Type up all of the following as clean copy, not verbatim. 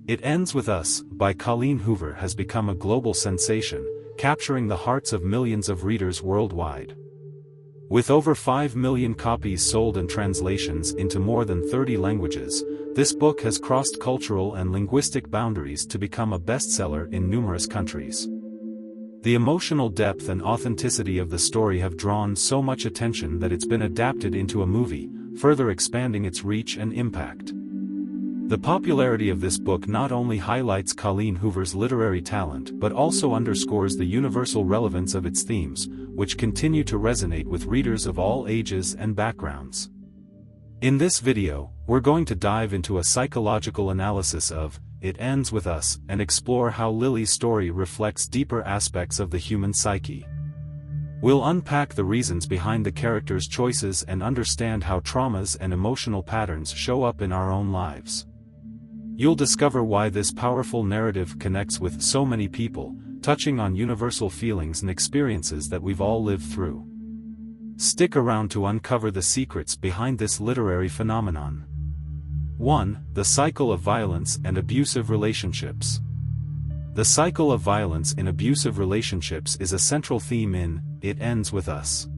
It Ends With Us, by Colleen Hoover has become a global sensation, capturing the hearts of millions of readers worldwide. With over 5 million copies sold and translations into more than 30 languages, this book has crossed cultural and linguistic boundaries to become a bestseller in numerous countries. The emotional depth and authenticity of the story have drawn so much attention that it's been adapted into a movie, further expanding its reach and impact. The popularity of this book not only highlights Colleen Hoover's literary talent but also underscores the universal relevance of its themes, which continue to resonate with readers of all ages and backgrounds. In this video, we're going to dive into a psychological analysis of It Ends With Us and explore how Lily's story reflects deeper aspects of the human psyche. We'll unpack the reasons behind the character's choices and understand how traumas and emotional patterns show up in our own lives. You'll discover why this powerful narrative connects with so many people, touching on universal feelings and experiences that we've all lived through. Stick around to uncover the secrets behind this literary phenomenon. 1. The cycle of violence and abusive relationships. The cycle of violence in abusive relationships is a central theme in It Ends With Us.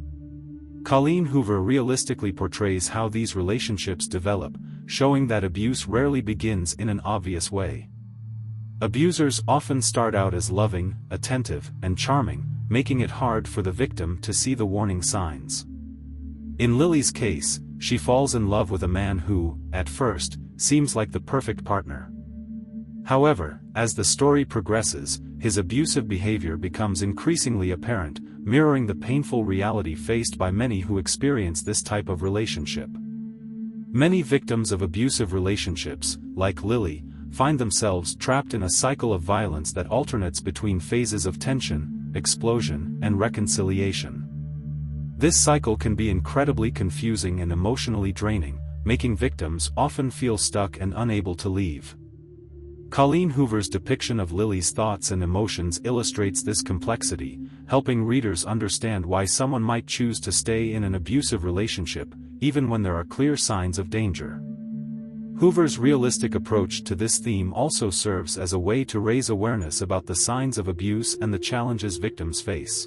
Colleen Hoover realistically portrays how these relationships develop, showing that abuse rarely begins in an obvious way. Abusers often start out as loving, attentive, and charming, making it hard for the victim to see the warning signs. In Lily's case, she falls in love with a man who, at first, seems like the perfect partner. However, as the story progresses, his abusive behavior becomes increasingly apparent, mirroring the painful reality faced by many who experience this type of relationship. Many victims of abusive relationships, like Lily, find themselves trapped in a cycle of violence that alternates between phases of tension, explosion, and reconciliation. This cycle can be incredibly confusing and emotionally draining, making victims often feel stuck and unable to leave. Colleen Hoover's depiction of Lily's thoughts and emotions illustrates this complexity, helping readers understand why someone might choose to stay in an abusive relationship, even when there are clear signs of danger. Hoover's realistic approach to this theme also serves as a way to raise awareness about the signs of abuse and the challenges victims face.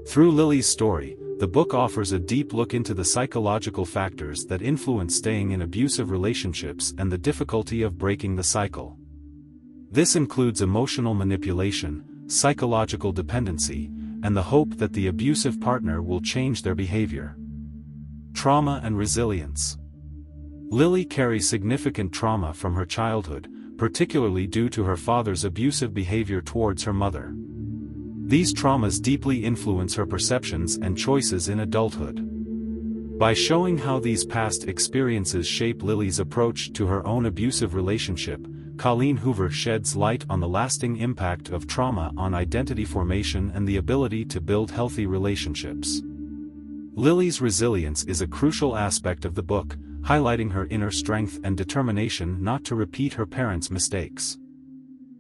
Through Lily's story, the book offers a deep look into the psychological factors that influence staying in abusive relationships and the difficulty of breaking the cycle. This includes emotional manipulation, psychological dependency, and the hope that the abusive partner will change their behavior. Trauma and resilience. Lily carries significant trauma from her childhood, particularly due to her father's abusive behavior towards her mother. These traumas deeply influence her perceptions and choices in adulthood. By showing how these past experiences shape Lily's approach to her own abusive relationship, Colleen Hoover sheds light on the lasting impact of trauma on identity formation and the ability to build healthy relationships. Lily's resilience is a crucial aspect of the book, highlighting her inner strength and determination not to repeat her parents' mistakes.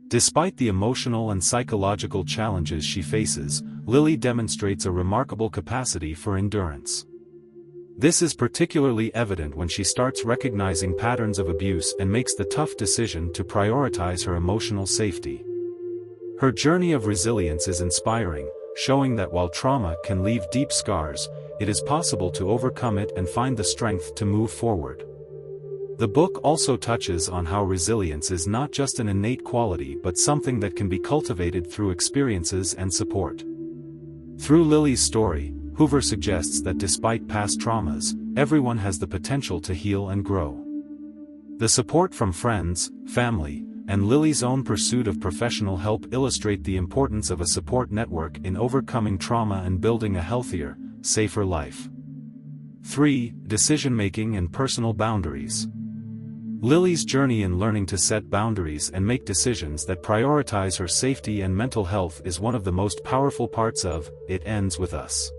Despite the emotional and psychological challenges she faces, Lily demonstrates a remarkable capacity for endurance. This is particularly evident when she starts recognizing patterns of abuse and makes the tough decision to prioritize her emotional safety. Her journey of resilience is inspiring, showing that while trauma can leave deep scars, it is possible to overcome it and find the strength to move forward. The book also touches on how resilience is not just an innate quality but something that can be cultivated through experiences and support. Through Lily's story, Hoover suggests that despite past traumas, everyone has the potential to heal and grow. The support from friends, family, and Lily's own pursuit of professional help illustrate the importance of a support network in overcoming trauma and building a healthier, safer life. 3. Decision-making and personal boundaries. Lily's journey in learning to set boundaries and make decisions that prioritize her safety and mental health is one of the most powerful parts of It Ends With Us.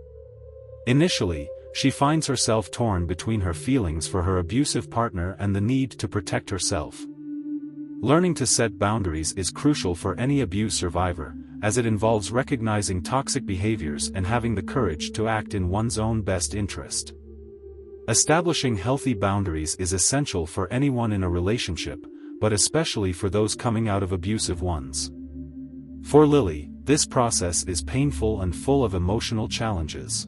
Initially, she finds herself torn between her feelings for her abusive partner and the need to protect herself. Learning to set boundaries is crucial for any abuse survivor, as it involves recognizing toxic behaviors and having the courage to act in one's own best interest. Establishing healthy boundaries is essential for anyone in a relationship, but especially for those coming out of abusive ones. For Lily, this process is painful and full of emotional challenges.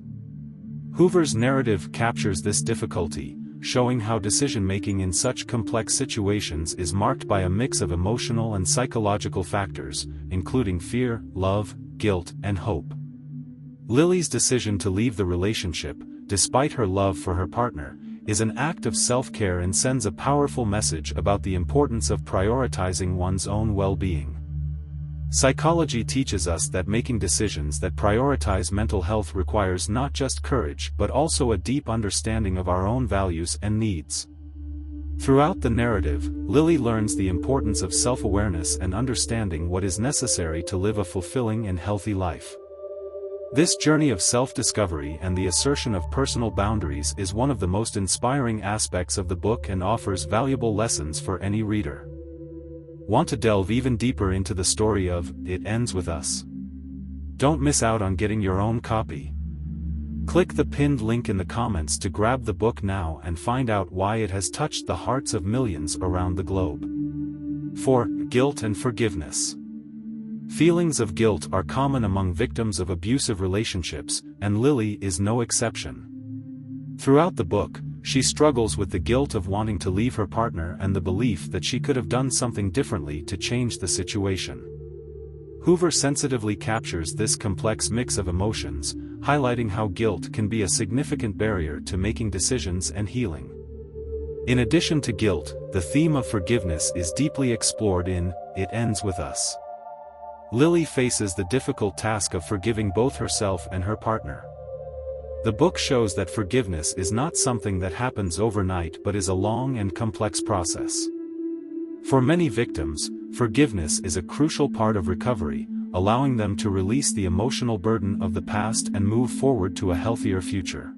Hoover's narrative captures this difficulty, showing how decision-making in such complex situations is marked by a mix of emotional and psychological factors, including fear, love, guilt, and hope. Lily's decision to leave the relationship, despite her love for her partner, is an act of self-care and sends a powerful message about the importance of prioritizing one's own well-being. Psychology teaches us that making decisions that prioritize mental health requires not just courage but also a deep understanding of our own values and needs. Throughout the narrative, Lily learns the importance of self-awareness and understanding what is necessary to live a fulfilling and healthy life. This journey of self-discovery and the assertion of personal boundaries is one of the most inspiring aspects of the book and offers valuable lessons for any reader. Want to delve even deeper into the story of It Ends With Us? Don't miss out on getting your own copy. Click the pinned link in the comments to grab the book now and find out why it has touched the hearts of millions around the globe. 4. Guilt and forgiveness. Feelings of guilt are common among victims of abusive relationships, and Lily is no exception. Throughout the book, she struggles with the guilt of wanting to leave her partner and the belief that she could have done something differently to change the situation. Hoover sensitively captures this complex mix of emotions, highlighting how guilt can be a significant barrier to making decisions and healing. In addition to guilt, the theme of forgiveness is deeply explored in It Ends With Us. Lily faces the difficult task of forgiving both herself and her partner. The book shows that forgiveness is not something that happens overnight but is a long and complex process. For many victims, forgiveness is a crucial part of recovery, allowing them to release the emotional burden of the past and move forward to a healthier future.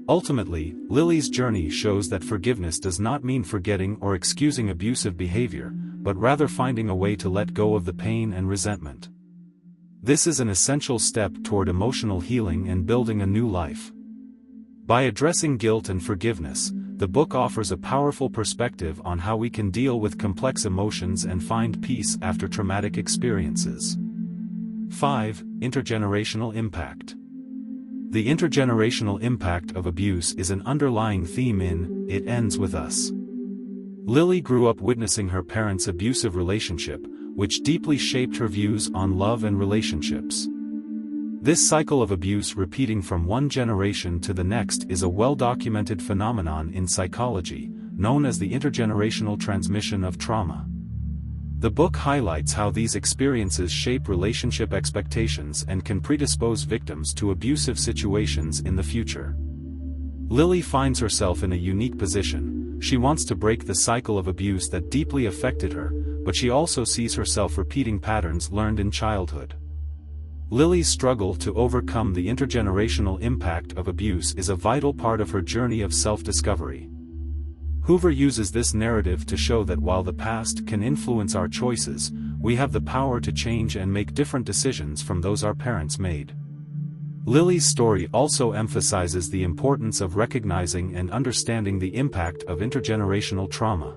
Ultimately, Lily's journey shows that forgiveness does not mean forgetting or excusing abusive behavior, but rather finding a way to let go of the pain and resentment. This is an essential step toward emotional healing and building a new life. By addressing guilt and forgiveness, the book offers a powerful perspective on how we can deal with complex emotions and find peace after traumatic experiences. 5. Intergenerational impact. The intergenerational impact of abuse is an underlying theme in It Ends With Us. Lily grew up witnessing her parents' abusive relationship, which deeply shaped her views on love and relationships. This cycle of abuse repeating from one generation to the next is a well-documented phenomenon in psychology, known as the intergenerational transmission of trauma. The book highlights how these experiences shape relationship expectations and can predispose victims to abusive situations in the future. Lily finds herself in a unique position. She wants to break the cycle of abuse that deeply affected her, but she also sees herself repeating patterns learned in childhood. Lily's struggle to overcome the intergenerational impact of abuse is a vital part of her journey of self-discovery. Hoover uses this narrative to show that while the past can influence our choices, we have the power to change and make different decisions from those our parents made. Lily's story also emphasizes the importance of recognizing and understanding the impact of intergenerational trauma.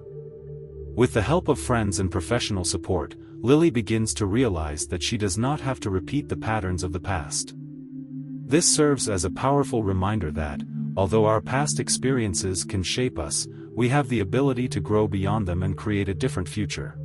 With the help of friends and professional support, Lily begins to realize that she does not have to repeat the patterns of the past. This serves as a powerful reminder that, although our past experiences can shape us, we have the ability to grow beyond them and create a different future.